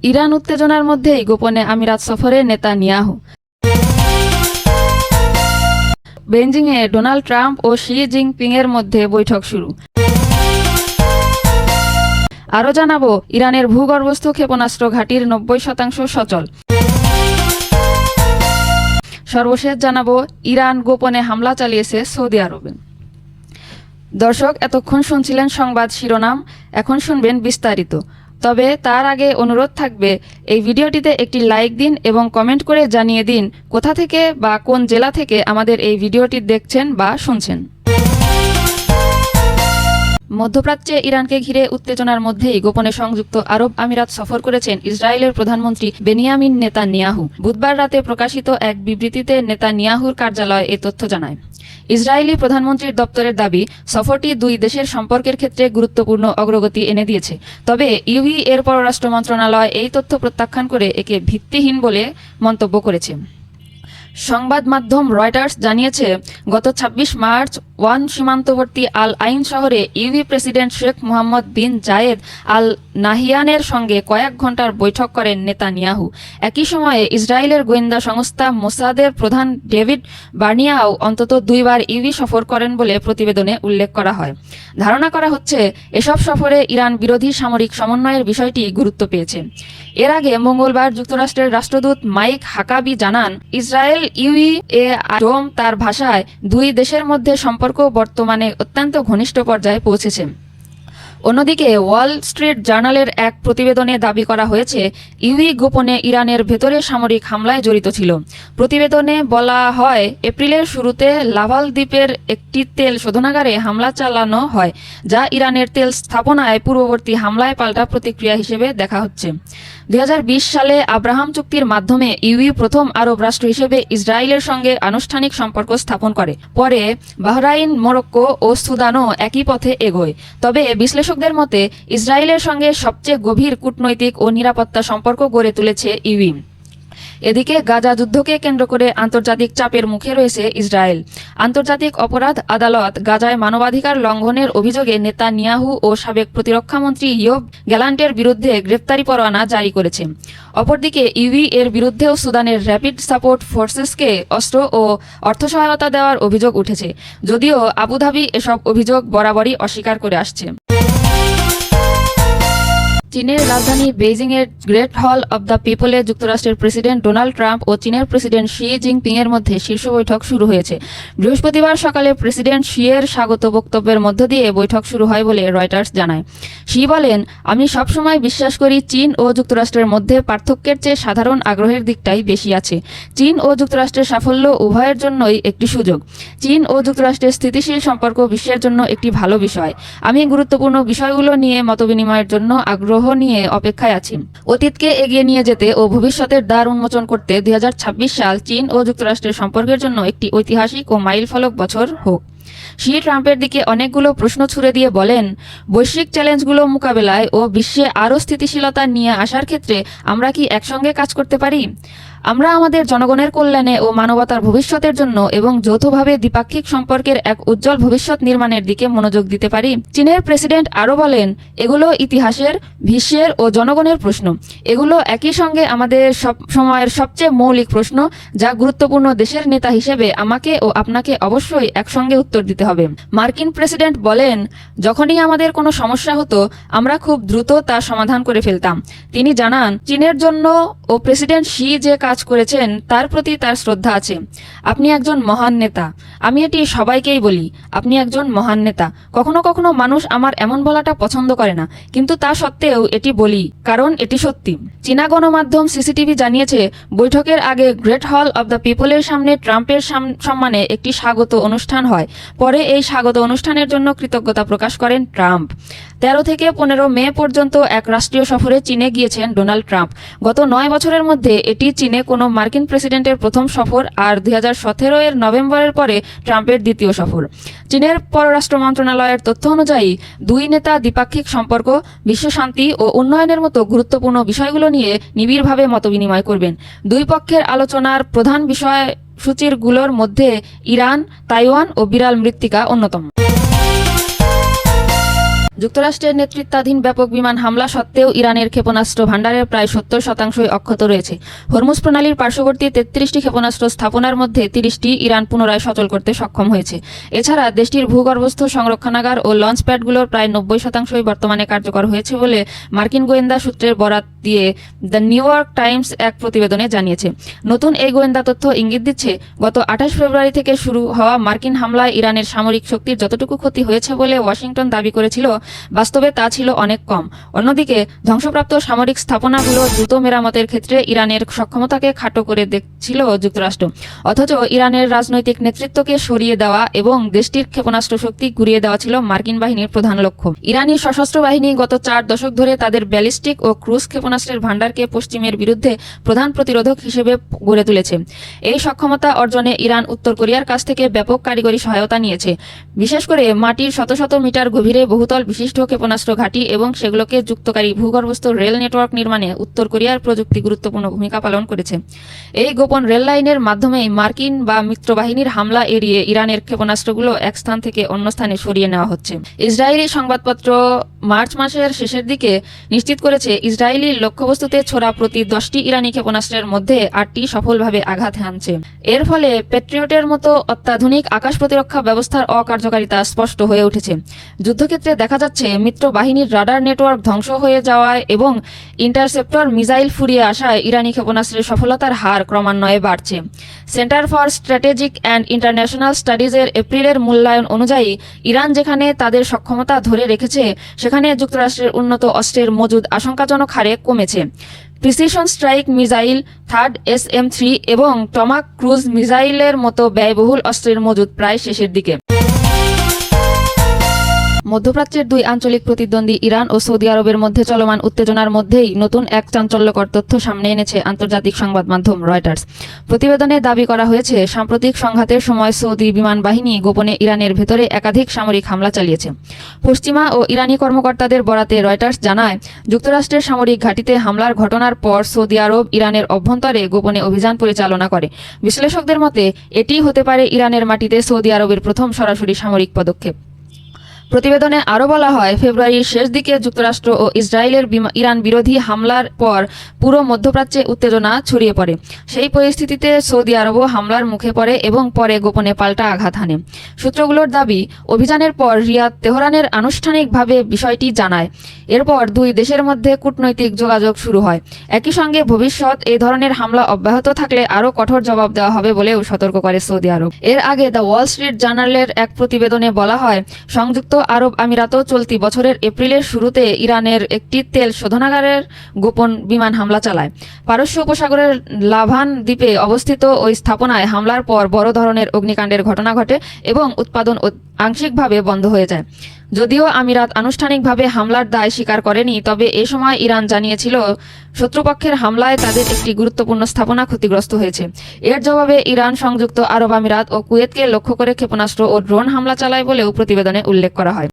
Iran উত্তেজনার মধ্যেই গোপনে আমিরাত সফরে নেতানিয়াহু। বেইজিংয়ে ডোনাল্ড ট্রাম্প ও শি জিনপিংয়ের মধ্যে বৈঠক শুরু। আরও জানাবো, ইরানের ভূগর্ভস্থ ক্ষেপণাস্ত্র ঘাঁটির 90% সচল। সর্বশেষ জানাবো, ইরান গোপনে হামলা চালিয়েছে সৌদি আরবে। দর্শক, এতক্ষণ শুনছিলেন সংবাদ শিরোনাম, এখন শুনবেন বিস্তারিত। তবে তার আগে অনুরোধ থাকবে, এই ভিডিওটিতে একটি লাইক দিন এবং কমেন্ট করে জানিয়ে দিন কোথা থেকে বা কোন জেলা থেকে আমাদের এই ভিডিওটি দেখছেন বা শুনছেন। মধ্যপ্রাচ্যে ইরানকে ঘিরে উত্তেজনার মধ্যেই গোপনে সংযুক্ত আরব আমিরাত সফর করেছেন ইসরায়েলের প্রধানমন্ত্রী বেনিয়ামিন নেতানিয়াহু। বুধবার রাতে প্রকাশিত এক বিবৃতিতে নেতানিয়াহুর কার্যালয় এ তথ্য জানায়। ইসরায়েলি প্রধানমন্ত্রীর দপ্তরের দাবি, সফরটি দুই দেশের সম্পর্কের ক্ষেত্রে গুরুত্বপূর্ণ অগ্রগতি এনে দিয়েছে। তবে ইউএই এর পররাষ্ট্র মন্ত্রণালয় এই তথ্য প্রত্যাখ্যান করে একে ভিত্তিহীন বলে মন্তব্য করেছে। সংবাদ মাধ্যম রয়টার্স জানিয়েছে, গত ২৬ মার্চ ওয়ান সীমান্তবর্তী আল আইন শহরে ইউএই প্রেসিডেন্ট শেখ মোহাম্মদ বিন জায়েদ আল নাহিয়ানের সঙ্গে কয়েক ঘণ্টার বৈঠক করেন নেতানিয়াহু। একই সময়ে ইসরায়েলের গোয়েন্দা সংস্থা মোসাদের প্রধান ডেভিড বার্নিয়াও অন্তত দুইবার ইউএই সফর করেন বলে প্রতিবেদনে উল্লেখ করা হয়। ধারণা করা হচ্ছে, এসব সফরে ইরান বিরোধী সামরিক সমন্বয়ের বিষয়টি গুরুত্ব পেয়েছে। এর আগে মঙ্গলবার যুক্তরাষ্ট্রের রাষ্ট্রদূত মাইক হাকাবি জানান, ইসরায়েল ইউএই তার ভাষায় দুই দেশের মধ্যে সম্পর্ক বর্তমানে অত্যন্ত ঘনিষ্ঠ পর্যায়ে পৌঁছেছে। অন্যদিকে ওয়াল স্ট্রিট জার্নালের এক প্রতিবেদনে দাবি করা হয়েছে, ইউএই গোপনে ইরানের ভেতরে সামরিক হামলায় জড়িত ছিল। প্রতিবেদনে বলা হয়, এপ্রিলের শুরুতে লাভাল দ্বীপের একটি তেল শোধনাগারে হামলা চালানো হয়, যা ইরানের তেল স্থাপনায় পূর্ববর্তী হামলায় পাল্টা প্রতিক্রিয়া হিসেবে দেখা হচ্ছে। ২০২০ সালে আব্রাহাম চুক্তির মাধ্যমে ইউএই প্রথম আরব রাষ্ট্র হিসেবে ইসরায়েলের সঙ্গে আনুষ্ঠানিক সম্পর্ক স্থাপন করে। পরে বাহরাইন, মরক্কো ও সুদানও একই পথে এগোয়। তবে বিশ্লেষকদের মতে, ইসরায়েলের সঙ্গে সবচেয়ে গভীর কূটনৈতিক ও নিরাপত্তা সম্পর্ক গড়ে তুলেছে ইউএই। এদিকে গাজা যুদ্ধকে কেন্দ্র করে আন্তর্জাতিক চাপের মুখে রয়েছে ইসরায়েল। আন্তর্জাতিক অপরাধ আদালত গাজায় মানবাধিকার লঙ্ঘনের অভিযোগে নেতানিয়াহু ও সাবেক প্রতিরক্ষামন্ত্রী ইয়োভ গ্যালান্টের বিরুদ্ধে গ্রেফতারি পরোয়ানা জারি করেছে। অপরদিকে ইউএই এর বিরুদ্ধেও সুদানের র্যাপিড সাপোর্ট ফোর্সেসকে অস্ত্র ও অর্থ সহায়তা দেওয়ার অভিযোগ উঠেছে, যদিও আবুধাবি এসব অভিযোগ বরাবরই অস্বীকার করে আসছে। চীনের রাজধানী বেইজিংয়ের গ্রেট হল অব দ্য পিপলে যুক্তরাষ্ট্রের প্রেসিডেন্ট ডোনাল্ড ট্রাম্প ও চীনের প্রেসিডেন্ট শি জিনপিংয়ের মধ্যে শীর্ষ বৈঠক শুরু হয়েছে। বৃহস্পতিবার সকালে প্রেসিডেন্ট শিয়ের স্বাগত বক্তব্যের মধ্য দিয়ে বৈঠক শুরু হয় বলে রয়টার্স জানায়। শি বলেন, আমি সবসময় বিশ্বাস করি চীন ও যুক্তরাষ্ট্রের মধ্যে পার্থক্যের চেয়ে সাধারণ আগ্রহের দিকটাই বেশি আছে। চীন ও যুক্তরাষ্ট্রের সাফল্য উভয়ের জন্যই একটি সুযোগ। চীন ও যুক্তরাষ্ট্রের স্থিতিশীল সম্পর্ক বিশ্বের জন্য একটি ভালো বিষয়। আমি গুরুত্বপূর্ণ বিষয়গুলো নিয়ে মতবিনিময়ের জন্য আগ্রহ নিয়ে অপেক্ষায় আছি। অতীতকে এগিয়ে নিয়ে যেতে ও ভবিষ্যতের দ্বার উন্মোচন করতে ২০২৬ সাল চীন ও যুক্তরাষ্ট্রের সম্পর্কের জন্য একটি ঐতিহাসিক ও মাইলফলক বছর হোক। শি ট্রাম্পের দিকে অনেকগুলো প্রশ্ন ছুড়ে দিয়ে বলেন, বৈশ্বিক চ্যালেঞ্জগুলো মোকাবেলায় ও বিশ্বে আরও স্থিতিশীলতা নিয়ে আসার ক্ষেত্রে আমরা কি একসঙ্গে কাজ করতে পারি? আমরা আমাদের জনগণের কল্যাণে ও মানবতার ভবিষ্যতের জন্য এবং যৌথভাবে দ্বিপাক্ষিক সম্পর্কের এক উজ্জ্বল ভবিষ্যৎ নির্মাণের দিকে মনোযোগ দিতে পারি। চীনের প্রেসিডেন্ট আরও বলেন, এগুলো ইতিহাসের, বিশ্বের ও জনগণের প্রশ্ন। এগুলো একই সঙ্গে আমাদের সব সময়ের সবচেয়ে মৌলিক প্রশ্ন, যা গুরুত্বপূর্ণ দেশের নেতা হিসেবে আমাকে ও আপনাকে অবশ্যই একসঙ্গে উত্তর দিতে হবে। মার্কিন প্রেসিডেন্ট বলেন, যখনই আমাদের কোনো সমস্যা হতো আমরা খুব দ্রুত তা সমাধান করে ফেলতাম। তিনি জানান, চীনের জন্য ও প্রেসিডেন্ট শি যে কাজ করেছেন তার প্রতি তার শ্রদ্ধা আছে। আপনি একজন মহান নেতা। আমি এটি সবাইকেই বলি, আপনি একজন মহান নেতা। কখনো কখনো মানুষ আমার এমন বলাটা পছন্দ করে না, কিন্তু তা সত্ত্বেও এটি বলি, কারণ এটি সত্যি। চীনা গণমাধ্যম সিসিটিভি জানিয়েছে, বৈঠকের আগে গ্রেট হল অব দ্য পিপলের সামনে ট্রাম্পের সম্মানে একটি স্বাগত অনুষ্ঠান হয়। পরে এই স্বাগত অনুষ্ঠানের জন্য কৃতজ্ঞতা প্রকাশ করেন ট্রাম্প। ১৩ থেকে ১৫ মে পর্যন্ত এক রাষ্ট্রীয় সফরে চীনে গিয়েছেন ডোনাল্ড ট্রাম্প। গত ৯ বছরের মধ্যে এটি চীনে কোনো মার্কিন প্রেসিডেন্টের প্রথম সফর আর ২০১৭ এর নভেম্বরের পরে ট্রাম্পের দ্বিতীয় সফর। চীনের পররাষ্ট্র মন্ত্রণালয়ের তথ্য অনুযায়ী দুই নেতা দ্বিপাক্ষিক সম্পর্ক, বিশ্বশান্তি ও উন্নয়নের মতো গুরুত্বপূর্ণ বিষয়গুলো নিয়ে নিবিড়ভাবে মতবিনিময় করবেন। দুই পক্ষের আলোচনার প্রধান বিষয়সূচিগুলোর মধ্যে ইরান, তাইওয়ান ও বিরাল মৃত্তিকা অন্যতম। যুক্তরাষ্ট্রের নেতৃত্বাধীন ব্যাপক বিমান হামলা সত্ত্বেও ইরানের ক্ষেপণাস্ত্র ভাণ্ডারের প্রায় 70%ই অক্ষত রয়েছে। হরমুজ প্রণালীর পার্শ্ববর্তী 33টি ক্ষেপণাস্ত্র স্থাপনার মধ্যে 30টি ইরান পুনরায় সচল করতে সক্ষম হয়েছে। এছাড়া দেশটির ভূগর্ভস্থ সংরক্ষণাগার ও লঞ্চ প্যাডগুলোর প্রায় 90%ই বর্তমানে কার্যকর হয়েছে বলে মার্কিন গোয়েন্দা সূত্রের বরাত দিয়ে দ্য নিউ ইয়র্ক টাইমস এক প্রতিবেদনে জানিয়েছে। নতুন এই গোয়েন্দা তথ্য ইঙ্গিত দিচ্ছে, গত 28 ফেব্রুয়ারি থেকে শুরু হওয়া মার্কিন হামলায় ইরানের সামরিক শক্তির যতটুকু ক্ষতি হয়েছে বলে ওয়াশিংটন দাবি করেছিল, বাস্তবে তা ছিল অনেক কম। অন্যদিকে ধ্বংসপ্রাপ্ত সামরিক স্থাপনাগুলো দ্রুত মেরামতের ক্ষেত্রে ইরানের সক্ষমতাকে খাটো করে দেখছিল যুক্তরাষ্ট্র। অথচ ইরানের রাজনৈতিক নেতৃত্বকে সরিয়ে দেওয়া এবং দেশটির ক্ষেপণাস্ত্র শক্তি ঘুরিয়ে দেওয়া ছিল মার্কিন বাহিনীর প্রধান লক্ষ্য। ইরানি সশস্ত্র বাহিনী গত 4 দশক ধরে তাদের ব্যালিস্টিক ও ক্রুজ ক্ষেপণাস্ত্রের ভাণ্ডারকে পশ্চিমের বিরুদ্ধে প্রধান প্রতিরোধক হিসেবে গড়ে তুলেছে। এই সক্ষমতা অর্জনে ইরান উত্তর কোরিয়ার কাছ থেকে ব্যাপক কারিগরি সহায়তা নিয়েছে, বিশেষ করে মাটির শত শত মিটার গভীরে বহুতল বিশিষ্ট ক্ষেপণাস্ত্র ঘাঁটি এবং সেগুলোকে যুক্তকারী ভূগর্ভস্থ রেল নেটওয়ার্ক নির্মাণে উত্তর কোরিয়ার প্রযুক্তি গুরুত্বপূর্ণ ভূমিকা পালন করেছে। এই গোপন রেল লাইনের মাধ্যমেই মার্কিন বা মিত্রবাহিনীর হামলা এড়িয়ে ইরানের ক্ষেপণাস্ত্রগুলো এক স্থান থেকে অন্য স্থানে সরিয়ে নেওয়া হচ্ছে। ইসরায়েলি সংবাদপত্র মার্চ মাসের শেষের দিকে নিশ্চিত করেছে, ইসরায়েলি লক্ষ্যবস্তুতে ছোড়া প্রতি 10টি ইরানি ক্ষেপণাস্ত্রের মধ্যে 8টি সফলভাবে আঘাত হানছে। এর ফলে প্যাট্রিয়টের মতো অত্যাধুনিক আকাশ প্রতিরক্ষা ব্যবস্থার অকার্যকারিতা স্পষ্ট হয়ে উঠেছে। যুদ্ধক্ষেত্রে দেখা যাচ্ছে, মিত্র বাহিনীর রাডার নেটওয়ার্ক ধ্বংস হয়ে যাওয়ায় এবং ইন্টারসেপ্টর মিসাইল ফুরিয়ে আসায় ইরানি ক্ষেপণাস্ত্রের সফলতার হার ক্রমান্বয়ে বাড়ছে। Centre for strategic and international স্টাডিজের এপ্রিলের মূল্যায়ন অনুযায়ী ইরান যেখানে তাদের সক্ষমতা ধরে রেখেছে, সেখানে যুক্তরাষ্ট্রের উন্নত অস্ত্রের মজুদ আশঙ্কাজনক হারে কমেছে। Precision strike missile, third SM-3 এবং টমাক ক্রুজ মিসাইলের মতো ব্যয়বহুল অস্ত্রের মজুদ প্রায় শেষের দিকে। মধ্যপ্রাচ্যের দুই আঞ্চলিক প্রতিদ্বন্দ্বী ইরান ও সৌদি আরবের মধ্যে চলমান উত্তেজনার মধ্যেই নতুন এক চাঞ্চল্যকর তথ্য সামনে এনেছে আন্তর্জাতিক সংবাদ মাধ্যম রয়টার্স। প্রতিবেদনে দাবি করা হয়েছে, সাম্প্রতিক সংঘাতের সময় সৌদি বিমান বাহিনী গোপনে ইরানের ভেতরে একাধিক সামরিক হামলা চালিয়েছে। পশ্চিমা ও ইরানি কর্মকর্তাদের বরাতে রয়টার্স জানায়, যুক্তরাষ্ট্রের সামরিক ঘাঁটিতে হামলার ঘটনার পর সৌদি আরব ইরানের অভ্যন্তরে গোপনে অভিযান পরিচালনা করে। বিশ্লেষকদের মতে এটিই হতে পারে ইরানের মাটিতে সৌদি আরবের প্রথম সরাসরি সামরিক পদক্ষেপ। প্রতিবেদনে আরও বলা হয়, ফেব্রুয়ারির শেষ দিকে যুক্তরাষ্ট্র ও ইসরায়েলের ইরান বিরোধী হামলার পর পুরো মধ্যপ্রাচ্যে উত্তেজনা ছড়িয়ে পড়ে। সেই পরিস্থিতিতে সৌদি আরবও হামলার মুখে পড়ে এবং পরে গোপনে পাল্টা আঘাত হানে। সূত্রগুলোর দাবি, অভিযানের পর রিয়াদ তেহরানের আনুষ্ঠানিকভাবে বিষয়টি জানায়। এরপর দুই দেশের মধ্যে কূটনৈতিক যোগাযোগ শুরু হয়। একই সঙ্গে ভবিষ্যৎ এই ধরনের হামলা অব্যাহত থাকলে আরও কঠোর জবাব দেওয়া হবে বলেও সতর্ক করে সৌদি আরব। এর আগে দ্য ওয়াল স্ট্রিট জার্নালের এক প্রতিবেদনে বলা হয়, সংযুক্ত আরব আমিরাতও চলতি বছরের এপ্রিলের শুরুতে ইরানের একটি তেল শোধনাগারের গোপন বিমান হামলা চালায়। পারস্য উপসাগরের লাভান দ্বীপে অবস্থিত ওই স্থাপনায় হামলার পর বড় ধরনের অগ্নিকাণ্ডের ঘটনা ঘটে এবং উৎপাদন আংশিকভাবে বন্ধ হয়ে যায়। যদিও আমিরাত আনুষ্ঠানিকভাবে হামলার দায় স্বীকার করেনি, তবে এ সময় ইরান জানিয়েছিল শত্রুপক্ষের হামলায় তাদের একটি গুরুত্বপূর্ণ স্থাপনা ক্ষতিগ্রস্ত হয়েছে। এর জবাবে ইরান সংযুক্ত আরব আমিরাত ও কুয়েতকে লক্ষ্য করে ক্ষেপণাস্ত্র ও ড্রোন হামলা চালায় বলেও প্রতিবেদনে উল্লেখ করা হয়।